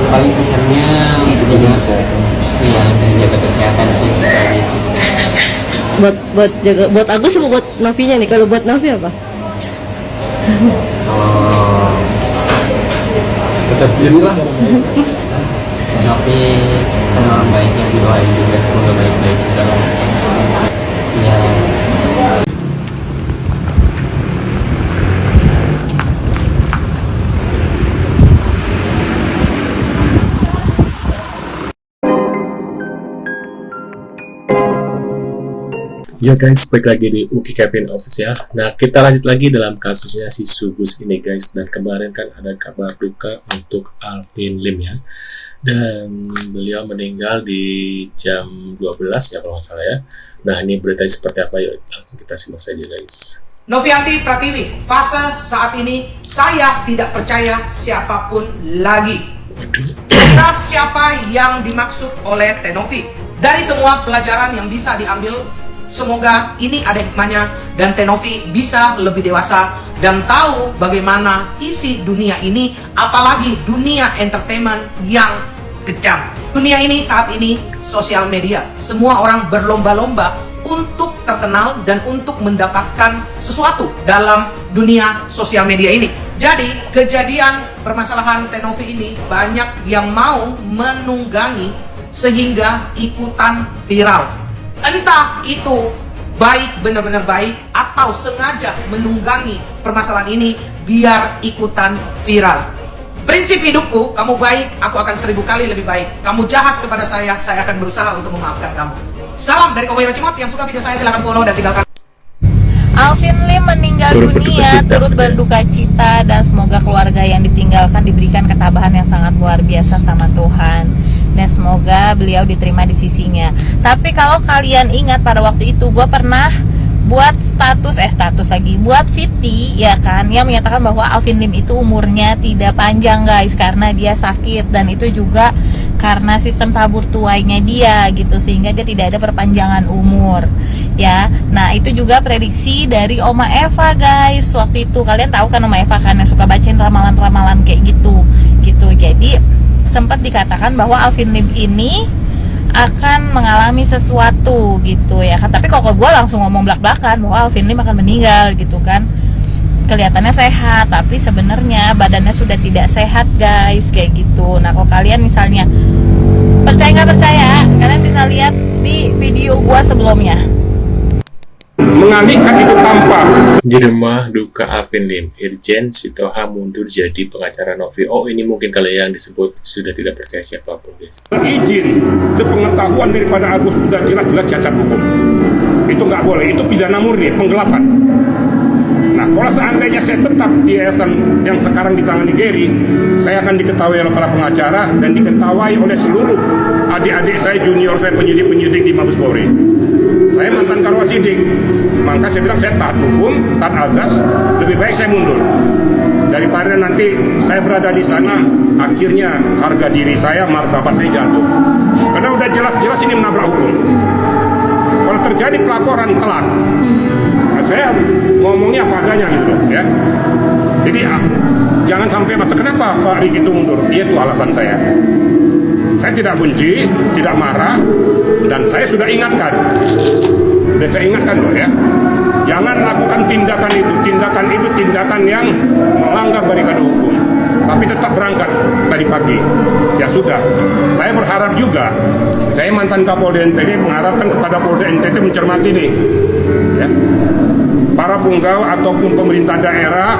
paling kesannya iya jaga kesehatan sih kayak gitu. Buat jaga, buat Agus sama buat Nafinya nih? Kalau buat Nafi apa? Kalau tetap dulu lah. Tapi kan orang baiknya didoain juga, semoga baik-baik juga lah. Ya. Ya guys, balik lagi di Uki Kevin Official. Nah, kita lanjut lagi dalam kasusnya si Sugus ini guys. Dan kemarin kan ada kabar duka untuk Alvin Lim ya. Dan beliau meninggal di jam 12 ya kalau nggak salah ya. Nah, ini beritanya seperti apa? Yuk langsung kita simak saja guys. Novianti Pratiwi, fase saat ini saya tidak percaya siapapun lagi. Kira siapa yang dimaksud oleh Tenovi? Dari semua pelajaran yang bisa diambil, semoga ini ada hikmahnya dan Tenovi bisa lebih dewasa dan tahu bagaimana isi dunia ini, apalagi dunia entertainment yang kejam. Dunia ini saat ini sosial media. Semua orang berlomba-lomba untuk terkenal dan untuk mendapatkan sesuatu dalam dunia sosial media ini. Jadi kejadian permasalahan Tenovi ini banyak yang mau menunggangi sehingga ikutan viral. Entah itu baik, benar-benar baik, atau sengaja menunggangi permasalahan ini biar ikutan viral. Prinsip hidupku, kamu baik, aku akan 1000 kali lebih baik. Kamu jahat kepada saya akan berusaha untuk memaafkan kamu. Salam dari Kokoyo Cimot. Yang suka video saya silahkan follow dan tinggalkan. Alvin Lim meninggal dunia, turut berduka cita, dan semoga keluarga yang ditinggalkan diberikan ketabahan yang sangat luar biasa sama Tuhan, dan semoga beliau diterima di sisinya. Tapi kalau kalian ingat pada waktu itu gue pernah buat buat Fiti ya kan, yang menyatakan bahwa Alvin Lim itu umurnya tidak panjang guys, karena dia sakit, dan itu juga karena sistem tabur tuainya dia gitu, sehingga dia tidak ada perpanjangan umur ya. Nah itu juga prediksi dari Oma Eva guys. Waktu itu kalian tahu kan Oma Eva kan yang suka bacain ramalan-ramalan kayak gitu. Jadi sempat dikatakan bahwa Alvin Lim ini akan mengalami sesuatu gitu ya kan. Tapi kok gue langsung ngomong belak-belakan bahwa Alvin Lim akan meninggal gitu kan. Kelihatannya sehat, tapi sebenarnya badannya sudah tidak sehat guys, kayak gitu. Nah kalau kalian misalnya percaya nggak percaya, kalian bisa lihat di video gue sebelumnya. Mengalihkan itu tanpa Di rumah duka Alvin Lim, Irjen Sitoha mundur jadi pengacara Novi. Oh ini mungkin kali yang disebut sudah tidak percaya siapapun guys. izin sepengetahuan daripada Agus sudah jelas-jelas cacat hukum. Itu nggak boleh, itu pidana murni, penggelapan. Nah, kalau seandainya saya tetap di yayasan yang sekarang ditangani Gary, saya akan diketahui oleh para pengacara dan diketahui oleh seluruh adik-adik saya, junior saya, penyidik-penyidik di Mabes Polri. Saya mantan Karwasidik, maka saya bilang saya taat hukum, taat azas, lebih baik saya mundur daripada nanti saya berada di sana, akhirnya harga diri saya, martabat saya jatuh. Karena udah jelas-jelas ini menabrak hukum. Kalau terjadi pelaporan telat, saya ngomongnya apa adanya gitu loh ya. Jadi jangan sampai masa kenapa Pak Riki itu mundur. Itu alasan saya. Saya tidak benci, tidak marah, dan saya sudah ingatkan. Dan saya ingatkan loh ya. Jangan lakukan tindakan itu tindakan yang melanggar barikade hukum. Tapi tetap berangkat tadi pagi. Ya sudah. Saya berharap juga. Saya mantan Kapolda NTT mengharapkan kepada Polda NTT mencermati nih. Ya. Para punggawa ataupun pemerintah daerah,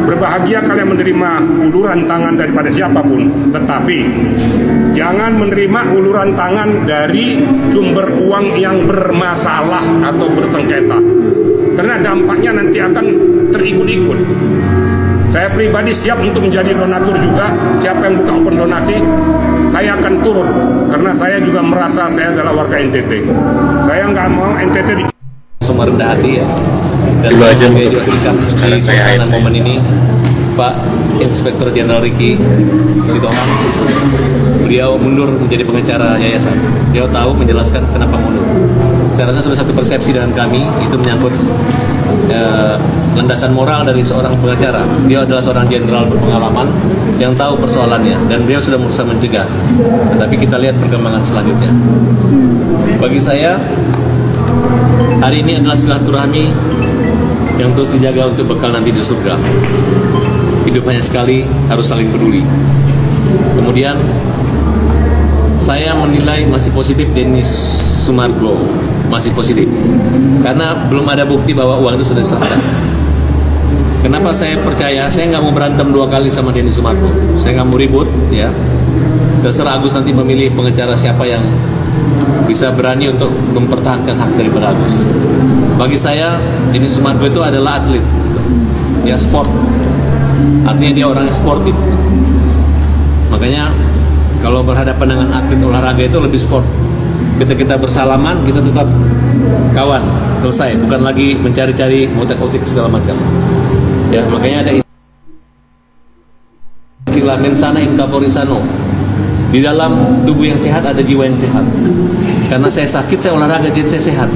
berbahagia kalian menerima uluran tangan daripada siapapun, tetapi jangan menerima uluran tangan dari sumber uang yang bermasalah atau bersengketa, karena dampaknya nanti akan terikut-ikut. Saya pribadi siap untuk menjadi donatur juga. Siapa yang buka open donasi, saya akan turun, karena saya juga merasa saya adalah warga NTT. Saya nggak mau NTT semua rendah hati ya. Dan Coba aja sebagai juga sikap di sekarang kayak suasana HT. momen ini, Pak Inspektur Jenderal Riki Sitohang, beliau mundur menjadi pengacara yayasan. Beliau tahu menjelaskan kenapa mundur. Saya rasa sudah satu persepsi dengan kami, itu menyangkut landasan moral dari seorang pengacara. Dia adalah seorang jenderal berpengalaman yang tahu persoalannya dan beliau sudah berusaha mencegah. Tetapi kita lihat perkembangan selanjutnya. Bagi saya, hari ini adalah silaturahmi yang terus dijaga untuk bekal nanti di surga. Hidup hanya sekali, harus saling peduli. Kemudian saya menilai masih positif Denny Sumargo, masih positif karena belum ada bukti bahwa uang itu sudah diserahkan. Kenapa saya percaya? Saya nggak mau berantem 2 kali sama Denny Sumargo. Saya nggak mau ribut, ya. Terserah Agus nanti memilih pengacara siapa yang bisa berani untuk mempertahankan hak daripada Agus. Bagi saya, Denny Sumargo itu adalah atlet, ya, sport. Artinya dia orang yang sportif. Makanya kalau berhadapan dengan atlet olahraga itu lebih sport. Kita bersalaman, kita tetap kawan, selesai. Bukan lagi mencari-cari motek-motek segala macam. Ya, makanya ada istilah mensana in corpore sano. Di dalam tubuh yang sehat ada jiwa yang sehat. Karena saya sakit, saya olahraga, jadi saya sehat.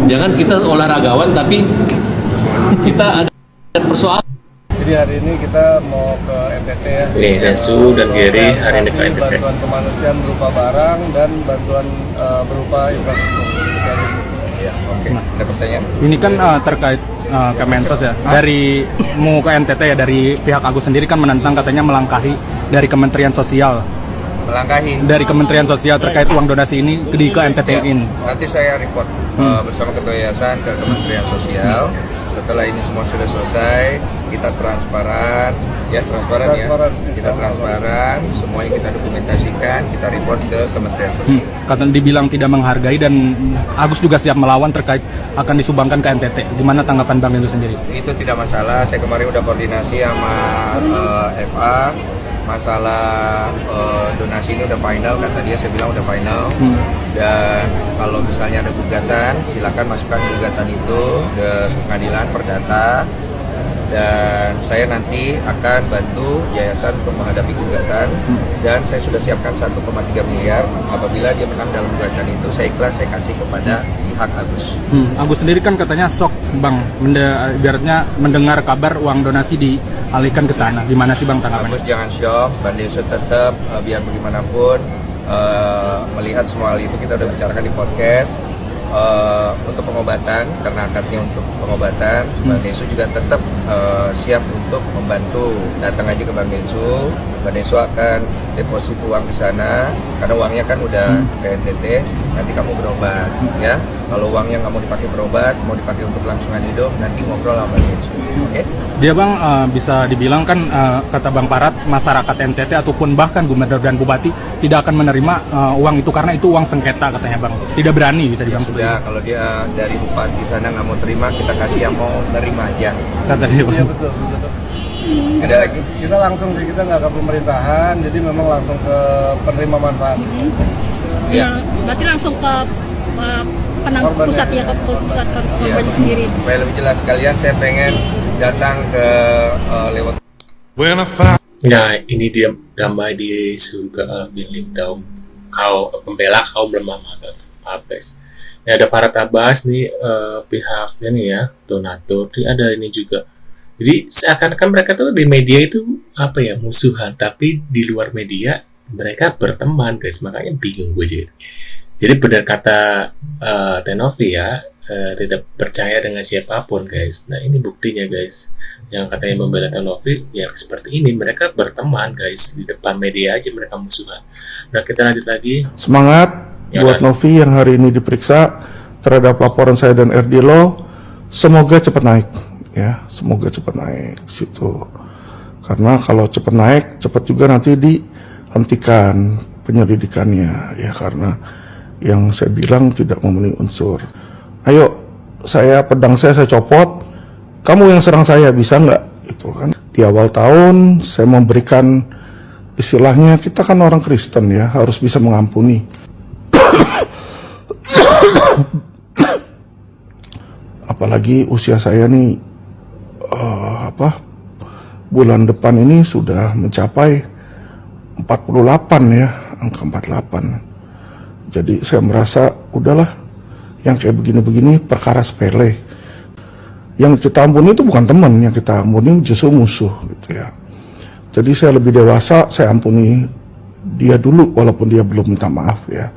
Jangan kita olahragawan tapi kita ada persoalan. Jadi hari ini kita mau ke NTT ya. Desu dan Gary hari ini ke NTT. Bantuan kemanusiaan berupa barang dan bantuan berupa infrastruktur. Ya, oke. Ada pertanyaan? Ini kan terkait Kemensos ya. Dari mau ke NTT ya, dari pihak Agus sendiri kan menentang, katanya melangkahi dari Kementerian Sosial. Melangkahi Dari Kementerian Sosial terkait uang donasi ini ke NTT ini. Nanti saya report bersama Ketua Yayasan ke Kementerian Sosial. Setelah ini semua sudah selesai, kita transparan, ya kita transparan, semuanya kita dokumentasikan, kita report ke Kementerian Sosial. Katanya dibilang tidak menghargai dan Agus juga siap melawan terkait akan disumbangkan ke NTT. Gimana tanggapan Bang itu sendiri? Itu tidak masalah. Saya kemarin udah koordinasi sama FA. Masalah donasi ini udah final, kata dia, saya bilang udah final. Dan kalau misalnya ada gugatan, silakan masukkan gugatan itu ke pengadilan perdata. Dan saya nanti akan bantu yayasan untuk menghadapi gugatan. Dan saya sudah siapkan 1,3 miliar. Apabila dia menang dalam gugatan itu, saya ikhlas, saya kasih kepada pihak Agus. Agus sendiri kan katanya shock, Bang, ibaratnya mendengar kabar uang donasi dialihkan ke sana. Gimana sih Bang tanggapannya? Agus jangan shock, Bang Desu tetap biar bagaimanapun melihat semua hal itu kita udah bicarakan di podcast. Untuk pengobatan, karena akadnya untuk pengobatan, Bang Desu juga tetap siap untuk membantu. Datang aja ke Bang Desu akan deposit uang di sana, karena uangnya kan udah ke NTT, nanti kamu berobat, ya. Kalau uangnya nggak mau dipakai berobat, mau dipakai untuk kelangsungan hidup, nanti ngobrol sama Bang Desu, oke? Dia Bang, bisa dibilang kan kata Bang Parat, masyarakat NTT ataupun bahkan gubernur dan bupati tidak akan menerima uang itu karena itu uang sengketa, katanya Bang. Tidak berani, bisa dibilang seperti itu. Ya, kalau dia dari bupati sana nggak mau terima, kita kasih yang mau terima aja. Kata dia, Bang. Iya, betul. Ada lagi? Kita langsung sih, kita nggak ke pemerintahan, jadi memang langsung ke penerima manfaat. Ya, berarti langsung ke penanggung pusat ya, ke pusat korbannya sendiri. Supaya lebih jelas sekalian, saya pengen datang ke lewat. Nah, ini dia damai di surga Alvin Lim Daum, pembela kaum lemah Mabes. Ini ada Farhad Abbas nih, pihaknya nih ya, donatur. Ada ini juga. Jadi seakan-akan mereka tuh di media itu apa ya, musuhan, tapi di luar media mereka berteman, guys. Makanya bingung gue jadi benar kata Tenovi ya, tidak percaya dengan siapapun, guys. Nah, ini buktinya, guys. Yang katanya membela Tenovi ya seperti ini, mereka berteman, guys. Di depan media aja mereka musuhan. Nah, kita lanjut lagi. Semangat ya, buat Novi yang hari ini diperiksa terhadap laporan saya dan Erdilo. Semoga cepat naik. Ya, semoga cepat naik situ. Karena kalau cepat naik, cepat juga nanti dihentikan penyelidikannya. Ya, karena yang saya bilang tidak memenuhi unsur. Ayo, pedang saya copot. Kamu yang serang saya, bisa nggak? Itu kan. Di awal tahun saya memberikan istilahnya, kita kan orang Kristen ya, harus bisa mengampuni. Apalagi usia saya nih, bulan depan ini sudah mencapai 48 ya, angka 48. Jadi saya merasa udahlah, yang kayak begini-begini perkara sepele. Yang kita ampuni itu bukan teman, yang kita ampuni justru musuh gitu ya. Jadi saya lebih dewasa, saya ampuni dia dulu walaupun dia belum minta maaf ya.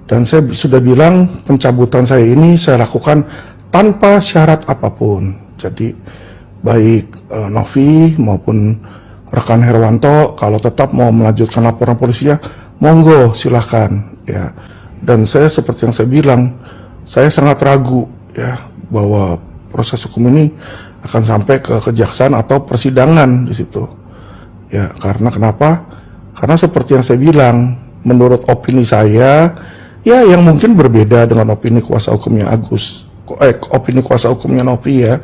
Dan saya sudah bilang pencabutan saya ini saya lakukan tanpa syarat apapun. Jadi baik Novi maupun rekan Herwanto kalau tetap mau melanjutkan laporan polisinya, monggo silahkan ya. Dan saya seperti yang saya bilang, saya sangat ragu ya bahwa proses hukum ini akan sampai ke kejaksaan atau persidangan di situ. Ya, karena kenapa? Karena seperti yang saya bilang, menurut opini saya, ya yang mungkin berbeda dengan opini kuasa hukumnya opini kuasa hukumnya Novi ya.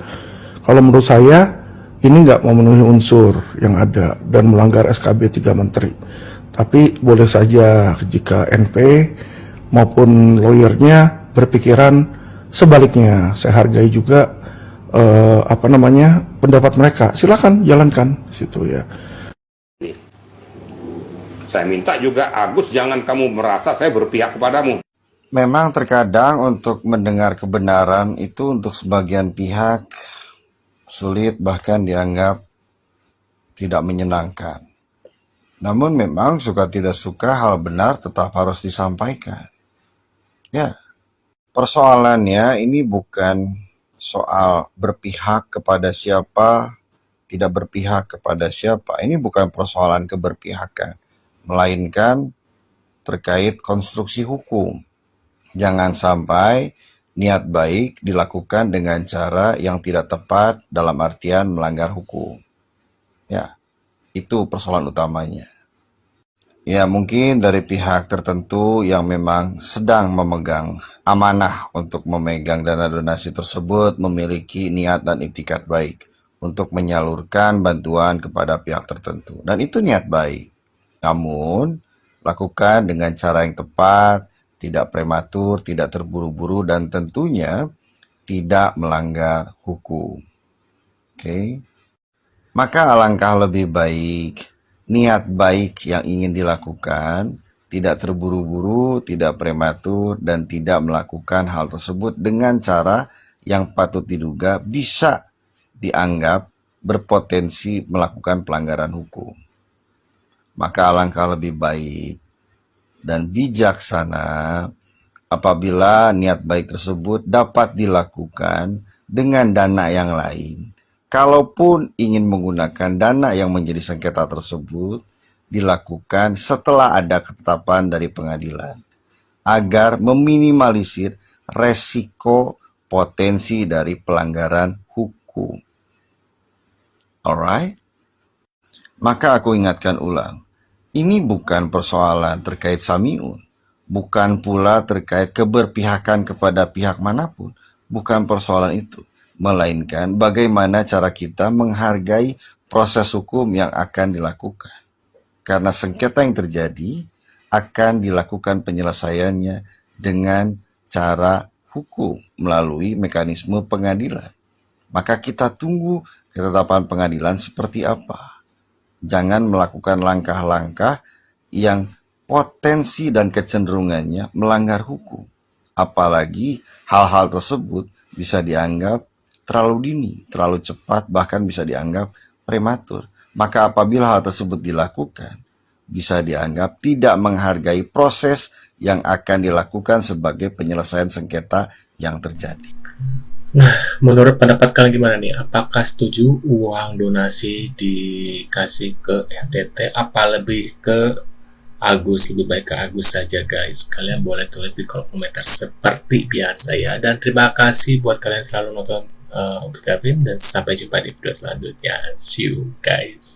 Kalau menurut saya, ini nggak memenuhi unsur yang ada dan melanggar SKB 3 Menteri. Tapi boleh saja jika NP maupun lawyernya berpikiran sebaliknya. Saya hargai juga pendapat mereka. Silakan jalankan situ ya. Saya minta juga Agus jangan kamu merasa saya berpihak kepadamu. Memang terkadang untuk mendengar kebenaran itu untuk sebagian pihak sulit, bahkan dianggap tidak menyenangkan. Namun memang suka tidak suka hal benar tetap harus disampaikan. Ya, persoalannya ini bukan soal berpihak kepada siapa, tidak berpihak kepada siapa. Ini bukan persoalan keberpihakan, melainkan terkait konstruksi hukum. Jangan sampai niat baik dilakukan dengan cara yang tidak tepat dalam artian melanggar hukum. Ya, itu persoalan utamanya. Ya, mungkin dari pihak tertentu yang memang sedang memegang amanah untuk memegang dana donasi tersebut memiliki niat dan itikat baik untuk menyalurkan bantuan kepada pihak tertentu. Dan itu niat baik. Namun, lakukan dengan cara yang tepat, tidak prematur, tidak terburu-buru, dan tentunya tidak melanggar hukum. Oke? Maka alangkah lebih baik niat baik yang ingin dilakukan, tidak terburu-buru, tidak prematur, dan tidak melakukan hal tersebut dengan cara yang patut diduga bisa dianggap berpotensi melakukan pelanggaran hukum. Maka alangkah lebih baik dan bijaksana apabila niat baik tersebut dapat dilakukan dengan dana yang lain. Kalaupun ingin menggunakan dana yang menjadi sengketa tersebut, dilakukan setelah ada ketetapan dari pengadilan, agar meminimalisir resiko potensi dari pelanggaran hukum. Alright? Maka aku ingatkan ulang, ini bukan persoalan terkait Samiun, bukan pula terkait keberpihakan kepada pihak manapun, bukan persoalan itu. Melainkan bagaimana cara kita menghargai proses hukum yang akan dilakukan. Karena sengketa yang terjadi akan dilakukan penyelesaiannya dengan cara hukum melalui mekanisme pengadilan. Maka kita tunggu ketetapan pengadilan seperti apa. Jangan melakukan langkah-langkah yang potensi dan kecenderungannya melanggar hukum. Apalagi hal-hal tersebut bisa dianggap terlalu dini, terlalu cepat, bahkan bisa dianggap prematur. Maka apabila hal tersebut dilakukan, bisa dianggap tidak menghargai proses yang akan dilakukan sebagai penyelesaian sengketa yang terjadi. Nah, menurut pendapat kalian gimana nih? Apakah setuju uang donasi dikasih ke NTT? Apa lebih ke Agus? Lebih baik ke Agus saja guys. Kalian boleh tulis di kolom komentar seperti biasa ya. Dan terima kasih buat kalian selalu nonton untuk Kevin, dan sampai jumpa di video selanjutnya. See you guys.